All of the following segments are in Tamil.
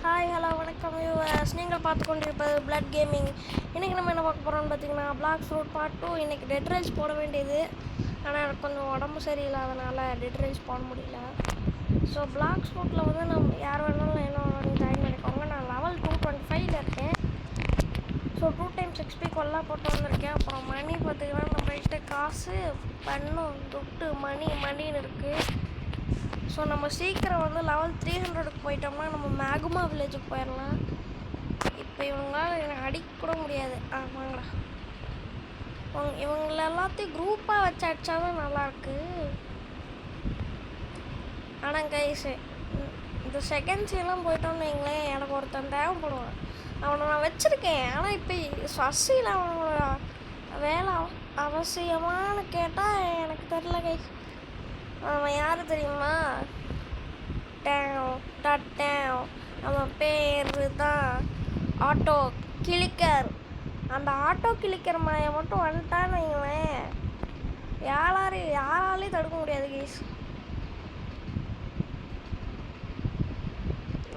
ஹாய் ஹலோ வணக்கம் வியூவர்ஸ். நீங்கள் பார்த்து கொண்டிருப்பது பிளட் கேமிங். இன்றைக்கி நம்ம என்ன பார்க்க போகிறோம்னு பார்த்தீங்கன்னா பிளாக் ஃப்ரூட் பார்ட் 2. இன்றைக்கி டெட் ரைல்ஸ் போட வேண்டியது, ஆனால் எனக்கு கொஞ்சம் உடம்பு சரியில்லாதனால டெட் ரைல்ஸ் போட முடியல. ஸோ பிளாக் ஃப்ரூட்டில் வந்து நம்ம யார் வேணாலும் என்ன வேணாலும் ஜாயின் பண்ணிக்கோங்க. நான் லெவல் 225 இருக்கேன். ஸோ 2 times XP கொல்லாம் போட்டு வந்திருக்கேன். அப்புறம் மணி பார்த்திங்கன்னா நம்மகிட்ட காசு பண்ணும் துட்டு மணின்னு இருக்குது. ஸோ நம்ம சீக்கிரம் வந்து லெவல் 300க்கு போயிட்டோம்னா நம்ம மேகுமா வில்லேஜுக்கு போயிடலாம். இப்போ இவங்களால எனக்கு அடிக்க கூட முடியாது. ஆமாங்களா, இவங்கள எல்லாத்தையும் குரூப்பாக வச்சு அடித்தாதான் நல்லாயிருக்கு. ஆனால் கைஸு இந்த செகண்ட்ஸ் எல்லாம் போயிட்டோம்னு வைங்களேன், எனக்கு ஒருத்தன் தேவைப்படுவான். அவனை நான் வச்சுருக்கேன். ஆனால் இப்போ சசியில் அவனோட வேலை அவசியமானு கேட்டால் எனக்கு தெரில கைஸ். அவன் யார் தெரியுமா? அவன் பேர் தான் ஆட்டோ கிளிக்கர். அந்த ஆட்டோ கிளிக்கர் மாயை மட்டும் வந்துட்டான்னு வைங்களேன், யாராலையும் தடுக்க முடியாது கைஸ்.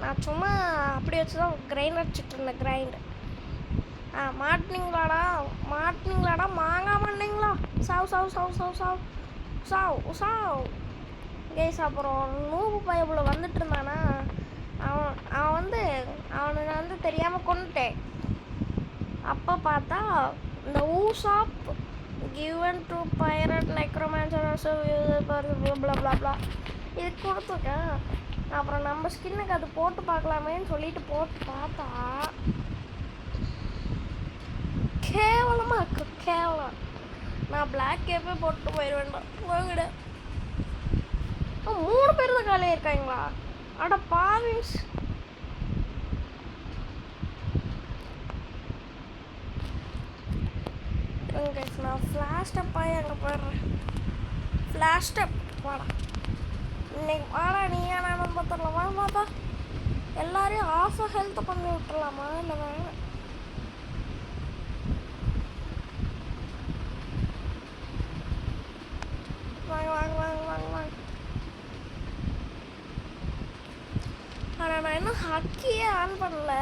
நான் சும்மா அப்படி வச்சு தான் கிரைண்ட் அடிச்சுட்டு இருந்தேன். கிரைண்ட் மாட்டினீங்களாடா மாங்காய் மாட்டினீங்களா? Zhao case. அப்புறம் நூபு பையப்புல வந்துட்டு இருந்தானா, அவனை வந்து தெரியாமல் கொண்டுட்டேன். அப்போ பார்த்தா இந்த ஊசாப் கிவன் டு பைரட் நெக்ரோமான்சர் இது கொடுத்துருக்கேன். அப்புறம் நம்ம ஸ்கின்னுக்கு அது போட்டு பார்க்கலாமேன்னு சொல்லிட்டு போட்டு பார்த்தா கேவலமாக இருக்கு. கேவலம். நான் பிளாக் கேப்பே போட்டு போயிடுவேன்டா. போகிட 3 பேர் தான் காலையே இருக்காங்களா? அட பாவிஸ். நான் ஃப்ளாஷ் ஸ்டெப் ஆகி அங்கே போயிடுறேன். ஃப்ளாஷ் ஸ்டெப் வாடா, இன்னைக்கு வாடா. நீ ஏன் பார்த்துடலாமா? பார்த்தா எல்லாரையும் ஆஃப் ஹெல்த் பண்ணி விட்டுலாமா? இல்லை வேணாம். வாங்க. ஆனால் நான் இன்னும் ஹக்கியே ஆன் பண்ணல.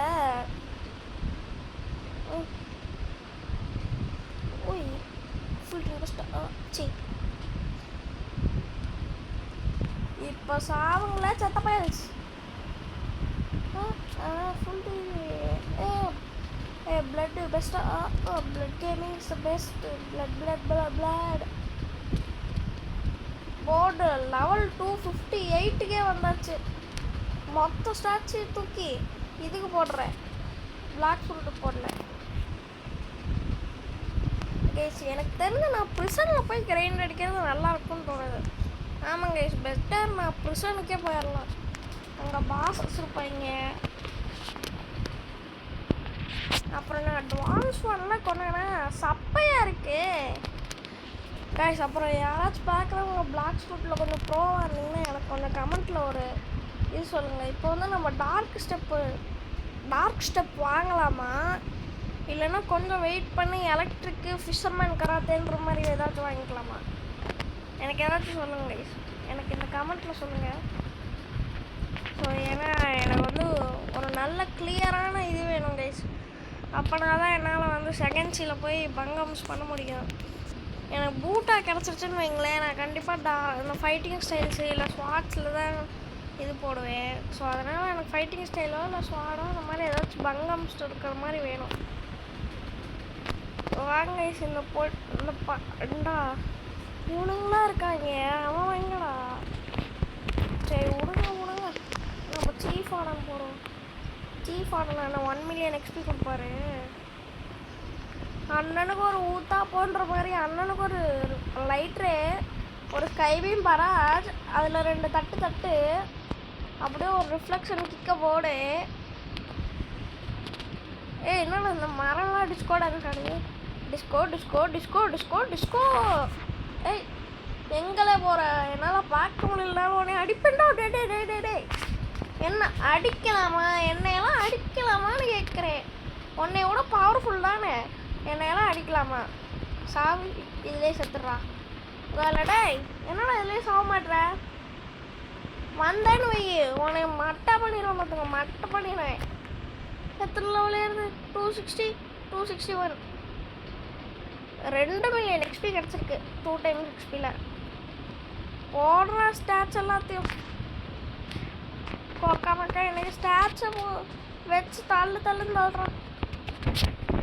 இப்போ சாவுங்களா செத்த பயல்ஸ். பிளட் பெஸ்ட்டாக blood gaming is the best. Blood board level 258க்கே வந்தாச்சு. மொத்த ஸ்டாச்சு தூக்கி இதுக்கு போடுறேன், பிளாக் ஃப்ரூட்டுக்கு போடல கேஸ். எனக்கு தெரிஞ்சு நான் ப்ரிசனில் போய் கிரைண்ட் அடிக்கிறது நல்லா இருக்கும்னு தோணுது. ஆமாங்க கேஸ், பெட்டர் நான் ப்ரிசனுக்கே போயிடலாம். அங்கே பாசஸ் இருப்பாங்க. அப்புறம் நான் அட்வான்ஸ் ஒன்லாம் கொண்டேன்னா சப்பையாக இருக்கு கைஸ். அப்புறம் யாராச்சும் பார்க்குறவங்க பிளாக் ஃப்ரூட்டில் கொஞ்சம் ப்ரோவாக இருந்தீங்கன்னா எனக்கு கொஞ்சம் கமெண்ட்டில் ஒரு இது சொல்லுங்கள். இப்போ வந்து நம்ம டார்க் ஸ்டெப் வாங்கலாமா, இல்லைன்னா கொஞ்சம் வெயிட் பண்ணி எலக்ட்ரிக்கு ஃபிஷர்மேன் கராத்தேன்ற மாதிரி ஏதாச்சும் வாங்கிக்கலாமா? எனக்கு ஏதாச்சும் சொல்லுங்கள் கைஸ், எனக்கு இந்த கமெண்ட்டில் சொல்லுங்கள். ஸோ ஏன்னா எனக்கு வந்து ஒரு நல்ல கிளியரான இது வேணும் கைஸ். அப்போனா தான் என்னால் வந்து செகண்ட்ஸில் போய் பங்கம்ஸ் பண்ண முடியும். எனக்கு பூட்டாக கிடச்சிருச்சுன்னு வைங்களேன், நான் கண்டிப்பாக இந்த ஃபைட்டிங் ஸ்டைல்ஸு இல்லை ஸ்வாட்ஸில் தான் இது போடுவேன். ஸோ அதனால் எனக்கு ஃபைட்டிங் ஸ்டைலோ இல்லை ஸ்வாடோ இந்த மாதிரி ஏதாச்சும் பங்கம்ஸ் இருக்கிற மாதிரி வேணும். வாங்க இந்த இந்த இவனுங்களாம் இருக்காங்க. அவன் வாங்கடா. சரி விடுங்க. நம்ம சீஃப் ஆர்டர் போடுவோம். சீஃப் ஆர்டர் 1 மில்லியன் XP கொடுப்பாரு. அண்ணனுக்கு ஒரு ஊத்தா போன்ற மாதிரி அண்ணனுக்கு ஒரு லைட்ரு, ஒரு ஸ்கைபீம் பராஜ், அதில் 2 தட்டு அப்படியே ஒரு ரிஃப்ளெக்ஷன் கிக்க போடு. என்னடா இந்த மரம்லாம் டிஸ்கோட இருக்காது. டிஸ்கோ. எங்களே போகிற என்னால் பார்க்க முடியலனாலும் உடனே அடிப்பேன்டா. டே என்ன அடிக்கலாமா? என்னையெல்லாம் அடிக்கலாமான்னு கேட்குறேன். உன்னைய விட பவர்ஃபுல் தானே, என்னையெல்லாம் அடிக்கலாமா? சாவி இதிலே செத்துடுறா. வேலை டே, என்னடா இதிலே சாக மாட்டுற? வந்தேன்னு வை, உன்னை மட்டை பண்ணிடுவேன் பார்த்துங்க, மட்டை பண்ணிடுவேன். எத்தனை லெவல் ஏறுது? 260, 261. 2 மில்லியன் எக்ஸ்பி கிடச்சிருக்கு 2 டைம்ஸ் எக்ஸ்பியில். போடுற ஸ்டாட்ச் எல்லாத்தையும் கோக்கா மக்கா எனக்கு ஸ்டாட்சை வச்சு தள்ளுன்னு தள்ளுறான்.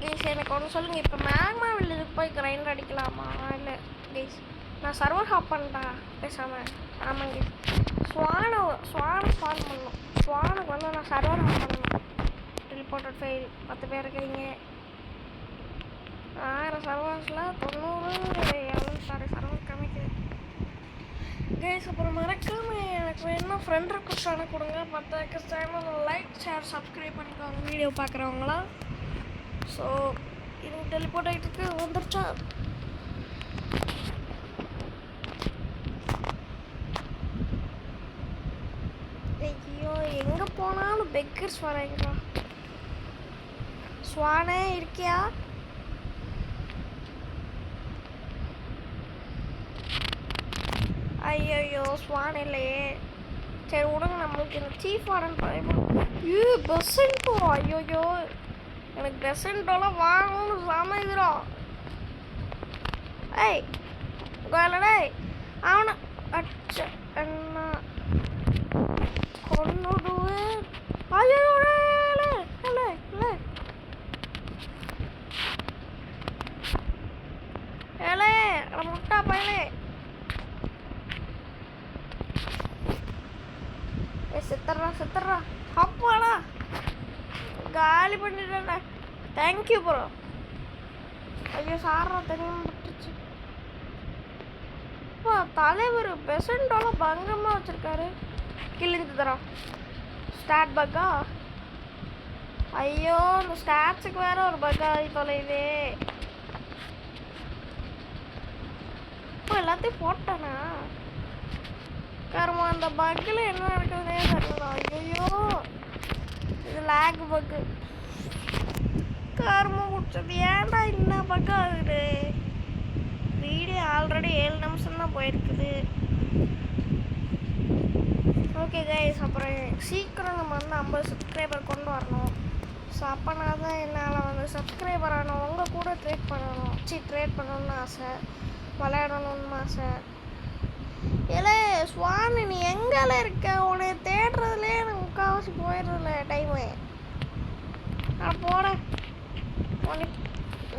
கேஸ் எனக்கு ஒன்று சொல்லுங்கள், இப்போ மேக்மா வில்லுக்கு போய் கிரைண்டர் அடிக்கலாமா இல்லை? கேஸ் நான் சர்வர் ஹாப் பண்ணிட்டா பேசாமல். ஆமாங்க, ஸ்வானை ஃபால் பண்ணணும். ஸ்வானுக்கு வந்து நான் சர்வர் ஹாப் பண்ணணும். ரிப்போர்ட்டட் ஃபெயில் 10 பேர் இருக்கிறீங்க. 1000 சர்வர்ஸில் 90 சர்வர் கம்மிக்குது. கேஸ் அப்புறம் மறக்காம எனக்கு வேணும்னா ஃப்ரெண்ட் ரெக்வஸ்ட் அனுப்பி கொடுங்க. 10 சேனல் லைக் ஷேர் சப்ஸ்கிரைப் பண்ணிக்கோங்க வீடியோ பார்க்குறவங்களாம். ஸோ இது டெலிபோர்ட் ஆகிட்டுருக்கு. வந்துருச்சா? ஐயோ, எங்கே போனாலும் பெக்கர்ஸ் வராங்களா? ஸ்வானே இருக்கியா? ஐயோ ஸ்வான் இல்லையே. சரி விடுங்க, நம்மளுக்கு இந்த சீஃப் வார்டன் பயப்படும். பெசன்ட்டோ, ஐயோயோ எனக்கு பெசன்ட்டோலாம் வாங்கணும்னு சமைக்கிறோம். ஏய் வேலை அவனை அச்ச என்ன கொன்னுடுவேன். ஐயோ ஏலே முட்டா பயலே. செத்துறா அப்பாடா, காலி பண்ணிட்டேன்டா. Thank you bro. ஐயோ சாரா தெரியாம விட்டுருச்சு. அப்பா தலைவர் பெசன்ட்டோலாம் பங்கமாக வச்சுருக்காரு. கிழிஞ்சு தரோம் ஸ்டாட் பக்கா. ஐயோ இந்த ஸ்டாட்ஸுக்கு வேற ஒரு பக்கா தொலைவே. இப்போ எல்லாத்தையும் போட்டானா கருமா? அந்த பக்கில் என்ன நடக்குதுன்னே தெரியல. ஐயோ இது லேக் பக்கு. கருமா குடிச்சது ஏன்டா என்ன பக்கம் ஆகுது? வீடியோ ஆல்ரெடி 7 நிமிஷம் தான் போயிருக்குது. ஓகே கைஸ், அப்புறம் சீக்கிரம் நம்ம வந்து 50 சப்ஸ்கிரைபர் கொண்டு வரணும். ஸோ அப்போனா தான் என்னால் வந்து சப்ஸ்கிரைபர் ஆகணும். உங்கள் கூட ட்ரேட் பண்ணணும்னு ஆசை, விளையாடணும்னு ஆசை. ஏலே ஸ்வான், நீ எங்கேல இருக்க? உன்னை தேடுறதுலே எனக்கு முக்கால்வாசி போயிடுறதில்ல டைமு. நான் போட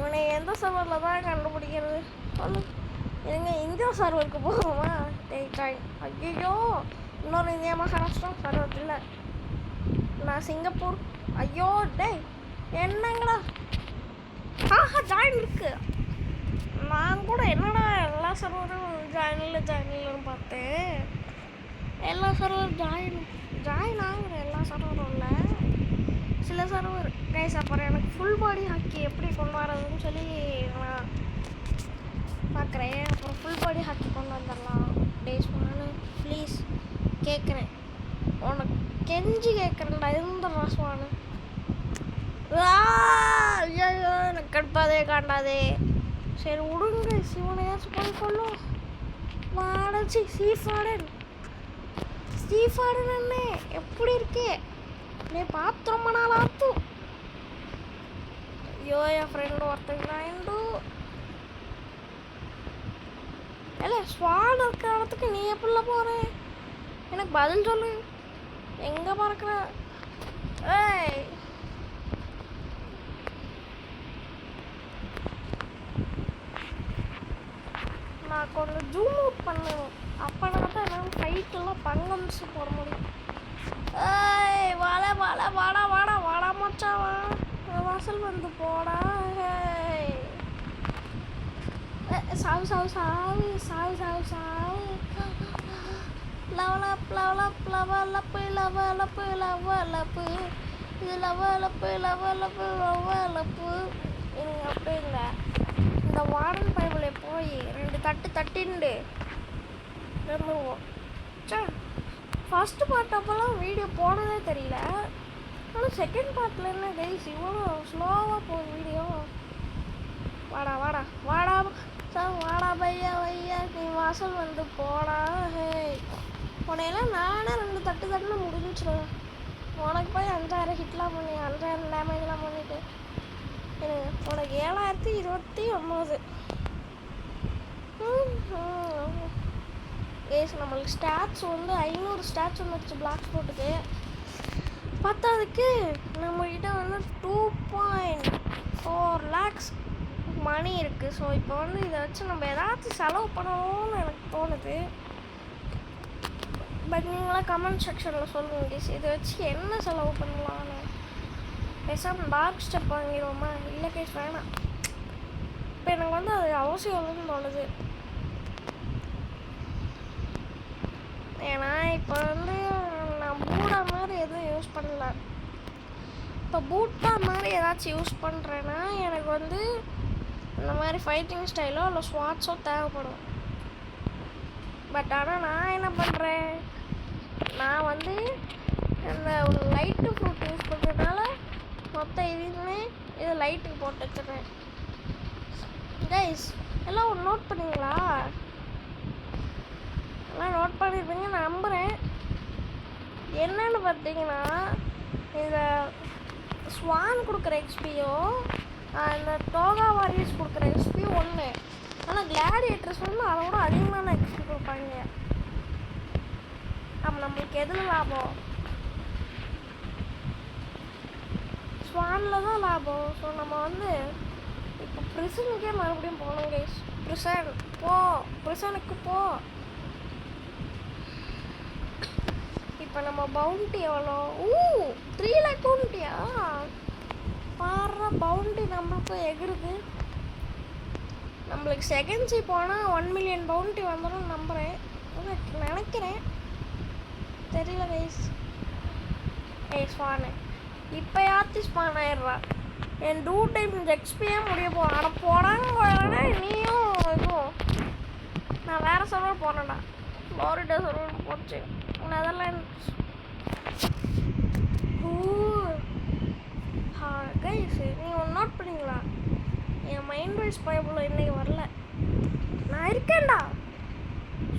உன்னை எந்த சர்வரில் தான் கண்டுபிடிக்கிறது சொல்லு. எங்க இந்தியா சர்வருக்கு போகுமா? ஐயோ இன்னொரு இந்தியா மகாராஷ்டிரா சர்வர் இல்லை, நான் சிங்கப்பூர். ஐயோ டேய் என்னங்கடா? ஜாயின் இருக்கு. நான் கூட என்னடா எல்லா சர்வரும் ஜாயின்லன்னு பார்த்தேன். எல்லா சர்வரும் ஜாயின் ஆகுற எல்லா சர்வரும் இல்லை, சில சர்வர். கைஸ் அப்புறம் எனக்கு ஃபுல் பாடி ஹாக்கி எப்படி கொண்டு வரதுன்னு சொல்லி நான் பார்க்குறேன். அப்புறம் ஃபுல் பாடி ஹாக்கி கொண்டு வந்துடலாம். டேஸ் நான் ப்ளீஸ் கேட்குறேன், உனக்கு கெஞ்சி கேட்குறேன்டா, இருந்துடுறா ஸ்வானு. ஐயோ எனக்கு கடுப்பாதே காண்டாதே. சரி விடுங்க, சிவனையாச்சும் போய் கொள்ளும். வாடச்சி ஸ்டீஃபார்டன் அண்ணே எப்படி இருக்கே? நீ பார்த்து ரொம்ப நாள் ஆத்து. ஐயோ என் ஃப்ரெண்டு ஒருத்தங்க இல்லை ஸ்வான் இருக்க இடத்துக்கு நீ எப்படில போகிற? எனக்கு பதில் சொல்லு, எங்கே பறக்கிற? ஏய் நான் கொஞ்சம் ஜூம் அவுட் பண்ணணும், அப்போனா தான் என்னால் ஃபைட்டெல்லாம் பங்கம்ஸ் போட முடியும். ஏய் வாடா மச்சான், வா வாசல் வந்து போடா. சாவு லவலப்பு இது லவலப்பு எனக்கு அப்படி இல்லை. இந்த வாரன் பைபிளை போய் 2 தட்டிண்டு இருந்துருவோம். ஃபஸ்ட்டு பார்ட் அப்போல்லாம் வீடியோ போனதே தெரியல, ஆனால் செகண்ட் பார்ட்டில் என்ன கைஸ் இவ்வளோ ஸ்லோவாக போகுது வீடியோ. வாடா பையா நீ வாசல் வந்து போடா. ஹே உனையெல்லாம் நானே 2 தட்டு தட்டுன்னு முடிஞ்சிடுவேன். உனக்கு போய் 5000 ஹிட்லாம் பண்ணி 5000 டேமேஜ்லாம் பண்ணிட்டு உனக்கு 7029. கேஸ் நம்மளுக்கு ஸ்டாட்ஸ் வந்து 500 ஸ்டாட்ஸ் வந்துடுச்சு பிளாக் ஸ்போர்ட்டுக்கு. பத்தாவதுக்கு நம்மக்கிட்ட வந்து 2.4 lakhs மணி இருக்குது. ஸோ இப்போ வந்து இதை வச்சு நம்ம ஏதாச்சும் செலவு பண்ணணும்னு எனக்கு தோணுது. பட் நீங்களாம் கமெண்ட் செக்ஷனில் சொல்லுங்கள் கேஸ், இதை வச்சு என்ன செலவு பண்ணலான்னு. பேசாமல் டார்க் ஸ்டெப் வாங்கிடுவோமா? இல்லை கேஸ் வேணாம், இப்போ எனக்கு வந்து அது அவசியம் இல்லைன்னு தோணுது. ஏன்னா இப்போ வந்து நான் பூடா மாதிரி எதுவும் யூஸ் பண்ணல. இப்போ பூட்டா மாதிரி ஏதாச்சும் யூஸ் பண்ணுறேன்னா எனக்கு வந்து இந்த மாதிரி ஃபைட்டிங் ஸ்டைலோ இல்லை ஸ்வாட்ஸோ தேவைப்படும். பட் ஆனால் நான் என்ன பண்ணுறேன், நான் வந்து இந்த ஒரு லைட்டு ஃப்ரூட் யூஸ் பண்ணுறதுனால மொத்தம் இதுவுமே இது லைட்டுக்கு போட்டு வச்சுருவேன். கைஸ் எல்லாம் ஒரு நோட் பண்ணிங்களா? எல்லாம் நோட் பண்ணியிருப்பீங்க நான் நம்புகிறேன். என்னன்னு பார்த்தீங்கன்னா இந்த ஸ்வான் கொடுக்குற எக்ஸ்பியோ இந்த டோகா வாரியர்ஸ் கொடுக்குற எக்ஸ்பி ஒன்று. ஆனால் கிளாடியேட்டர்ஸ் வந்து அதை விட அதிகமான எக்ஸ்பி கொடுப்பாங்க. அப்போ நம்மளுக்கு எதில் லாபம்? ஸ்வானில் தான் லாபம். ஸோ நம்ம வந்து இப்போ ப்ரிசனுக்கே மறுபடியும் போகணும் கைஸ். ப்ரிசனுக்கு போ. இப்போ நம்ம பவுண்டி எவ்வளோ? 3 lakh பவுண்டியா? பாரு பவுண்டி நம்மளுக்கு எகிருது. நம்மளுக்கு செகண்ட்ஸி போனால் 1 million பவுண்டி வந்துடும் நம்புகிறேன், நினைக்கிறேன், தெரியல கைஸ். ஸ்பானு இப்போ யாத்தி ஸ்பான் ஆயிடுறா. என் 2 times எக்ஸ்பியே முடிய போகிறேன். ஆனால் போடாங்க நீயும் இதுவும். நான் வேறு சர்வர் போனேன்டா, ஃப்ளோரிடா சர்வர் போச்சு. நெதர்லாண்ட்ஸ். கைஸ் நீங்கள் ஒன்று நோட் பண்ணிங்களா? என் மைண்ட் வாய்ஸ் பயபுள்ள இன்றைக்கி வரல. நான் இருக்கேன்டா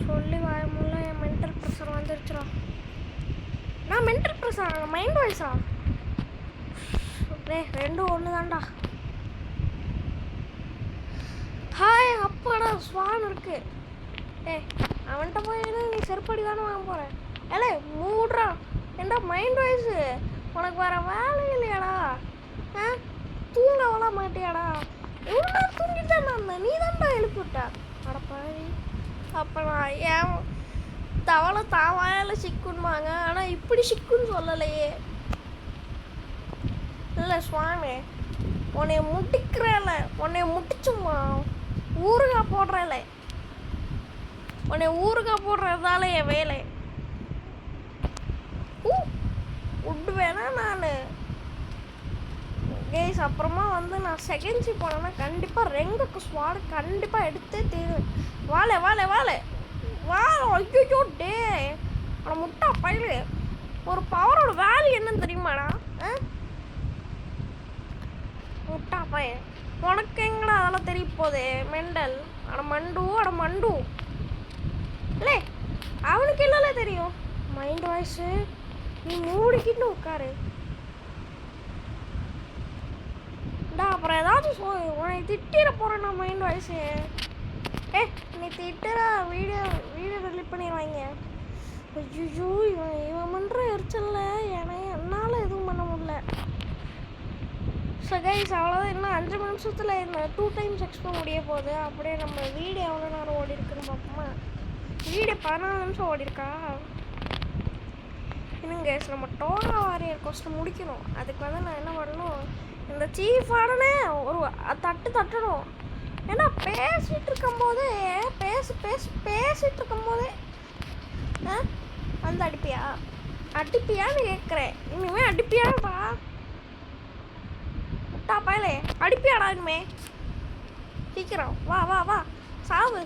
சொல்லி வாயமுள்ள என் மென்டல் ப்ரெஷர் வந்துருச்சுடா. நான் மென்டல் ப்ரெஷர் மைண்ட் வாய்ஸா? ரெண்டும் ஒன்று தான்டா. ஹாய் அப்பாடா ஸ்வான் இருக்கு. அவன்கிட்ட போய் நீ செருப்படி தானே வாங்க போகிறேன். ஏலே மூடுறா. ஏண்டா மைண்ட் வாய்ஸு உனக்கு வர வேலை இல்லையாடா? தூங்க வள மாட்டியாடா? எவ்வளோ நேரம் தூங்கிட்டான் நான், நீ தான்டா எழுப்பிவிட்டா. அடப்பாவி. அப்போ நான் ஏன் தவளை தாவாயால் சிக்குன்பாங்க, ஆனால் இப்படி சிக்குன்னு சொல்லலையே. இல்லை சுவாமி, உன்னைய முட்டிக்கிறேல, உன்னைய முட்டிச்சும்மா ஊறுகாய் போடுறேல, உன்னை ஊறுகாய் போடுறதால என் வேலை விட்டுவேனா நான் கேஸ். அப்புறமா வந்து நான் செகண்ட்ஸி போனேன்னா கண்டிப்பாக ரெங்குக்கு ஸ்வாடு கண்டிப்பாக எடுத்தே தீருவேன். வாழை வாழை வாழை வா. ஐயோ டே ஆனால் முட்டா பயிரு. ஒரு பவரோட வேல்யூ என்னன்னு தெரியுமாடா? முட்டா பையன் உனக்கு எங்கடா அதெல்லாம் தெரிய போதே மெண்டல். அட மண்டு இல்லை அவனுக்கு இல்லைல்ல தெரியும் மைண்ட் வாய்ஸு. நீ மூடிக்கிட்டு உட்காரு டா. அப்புறம் ஏதாச்சும் உன்னை திட்டிட போகிறேன் நான் மைண்ட் வாய்ஸு. நீ திட்டுற வீடியோ டெலிட் பண்ணிடுவாங்க. ஐயோ இவன் பண்ணுற எரிச்சல்ல என்னால் எதுவும் பண்ண முடியல. ஸோ கைஸ் அவ்வளோதான். இன்னும் 5 நிமிஷத்தில் இந்த 2 times எக்ஸ்ப்ளோ முடிய போகுது. அப்படியே நம்ம வீடியோ எவ்வளோ நேரம் ஓடி இருக்குன்னு பார்ப்போமா? வீடியோ 14 நிமிஷம் ஓடி இருக்கா? இன்னும் கைஸ் நம்ம டோகா வாரியர் கொஸ்டின் முடிக்கணும். அதுக்கு வந்து நான் என்ன பண்ணணும், இந்த சீஃப் ஆடனே ஒரு தட்டணும். ஏன்னா பேசிகிட்டு இருக்கும்போதே பேசிகிட்டு இருக்கும்போதே வந்து அடிப்பியான்னு கேட்குறேன். இனிமேல் அடிப்பியானப்பா முட்டா பயலே, அடிப்பியாடா இனிமே. சீக்கிரம் வா வா வா சாவு.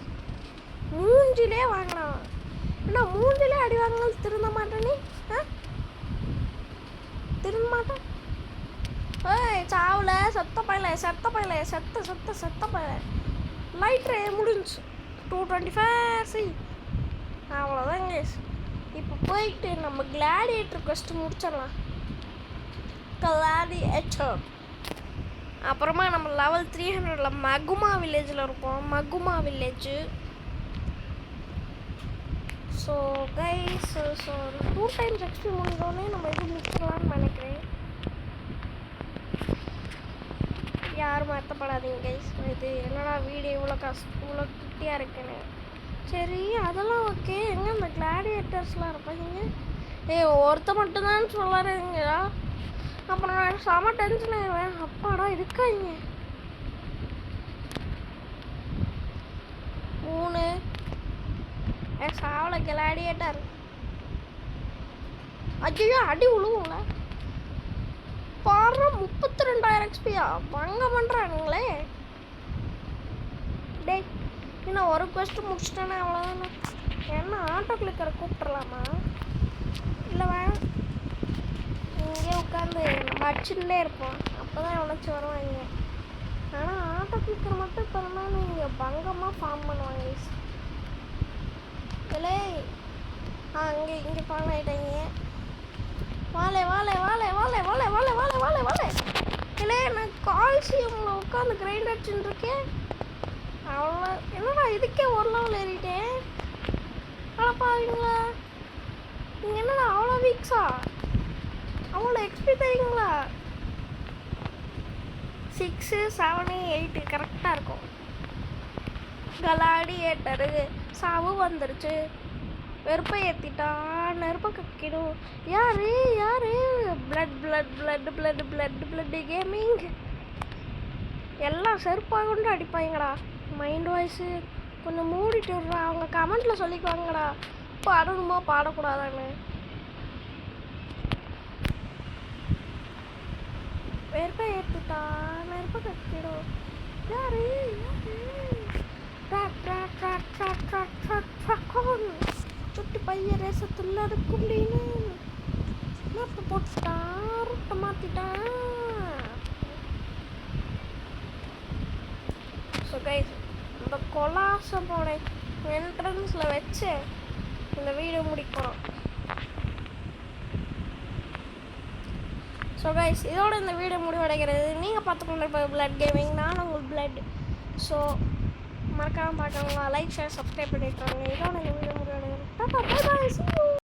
மூஞ்சிலே வாங்கினான். என்ன மூஞ்சிலே அடி வாங்கினாலும் திருந்த மாட்டேன் நீ? திரும்ப மாட்டேன். சாவுல செத்த பயல. லைட் ரே முடிஞ்சு 225 சி. அவ்வளோதான் கேஸ். இப்போ போயிட்டு நம்ம கிளாடியேட்டர் quest முடிச்சிடலாம். கிளாடியேட்டர். அப்புறமா நம்ம லெவல் 300ல மகுமா வில்லேஜில் இருப்போம். மகுமா village. So guys, so 2 times XP முடிஞ்சோடனே நம்ம இது முடிச்சிடலாம்னு நினைக்கிறேன். யாரும் வருத்தப்படாதீங்க கைஸ். இது என்னடா வீடியோ இவ்வளோ குட்டியாக இருக்குன்னு. சரி, அதெல்லாம் ஓகே. எங்கே இந்த கிளாடியேட்டர்ஸ்லாம் இருப்பாங்க? ஒருத்த மட்டும்தான் சொல்லாருங்களா? அப்புறம் நான் செம டென்ஷன் ஆயிடுவேன். அப்பாடா இருக்காங்க 3 சாவல கிளாடியேட்டர். ஐயோ அடி விழுவுங்கள. பாரு 32,000 எக்ஸ்பியா பங்க பண்ணுறானுங்களே. டேய், இன்னும் ஒரு quest முடிச்சிட்டேன்னா அவ்வளோதானே. என்ன ஆட்டோ கிளிக்கரை கூப்பிட்றலாமா? இல்லை வேணாம், இங்கே உட்காந்து நம்ம அடிச்சுட்டே இருப்போம். அப்போ தான் எவ்வளோச்சு வருவாங்க. ஆனால் ஆட்டோ கிளிக்கர் மட்டும் இப்போ இருந்தாலும் இங்கே பங்கமாக ஃபார்ம் பண்ணுவாங்க. இல்லை இங்கே ஃபார்ம் ஆகிட்டாங்க. வாழை வாழை வாழை வாழை வாழை வாழை வாழை வாழை வாழை. இல்லை நான் கால்சியமில் உட்காந்து கிரைண்ட் அடிச்சுட்டு இருக்கேன். அவ்வளோ என்னடா இதுக்கே ஒரு லெவல் ஏறிட்டேன். அவ்வளோப்பாவீங்களா? நீங்கள் என்னடா அவ்வளோ வீக்ஸா? அவ்வளோ எக்ஸ்பி தரீங்களா? 6, 7, 8 கரெக்டாக இருக்கும். கிளாடியேட்டரு சாவு வந்துருச்சு. வெறுப்பை ஏற்றிட்டா நெருப்பை கக்கிடும். யாரு யாரு? Blood blood blood blood blood blood gaming. எல்லாம் செருப்பாக கொண்டு அடிப்பாங்கடா. மைண்ட் வாய்ஸு கொஞ்சம் மூடிட்டு விட்றா. அவங்க கமெண்ட்டில் சொல்லிக்குவாங்கடா பாடணுமா பாடக்கூடாதான்னு. வெறுப்பை ஏற்றிட்டா நெருப்பை கக்கிடும். யாரு சுட்டி பையன் ரேசத்துல இருக்கும் அப்படின்னு மேப்பை போட்டுட்டா ரூட்டை மாற்றிட்டான். ஸோ கைஸ், இந்த கொலாசமோட என்ட்ரன்ஸில் வச்சு இந்த வீடியோ முடிக்கிறோம். ஸோ கைஸ், இதோட இந்த வீடியோ முடிவடைகிறது. நீங்கள் பார்த்துக்கொண்டு இப்போ பிளட் கேமிங், நான் உங்கள் பிளட். ஸோ மறக்காமல் பார்க்கணுங்களா? லைக், ஷேர், சப்ஸ்கிரைப் பண்ணிட்டுருவாங்க. இதோட இந்த வீடியோ முடிவடைகிறது.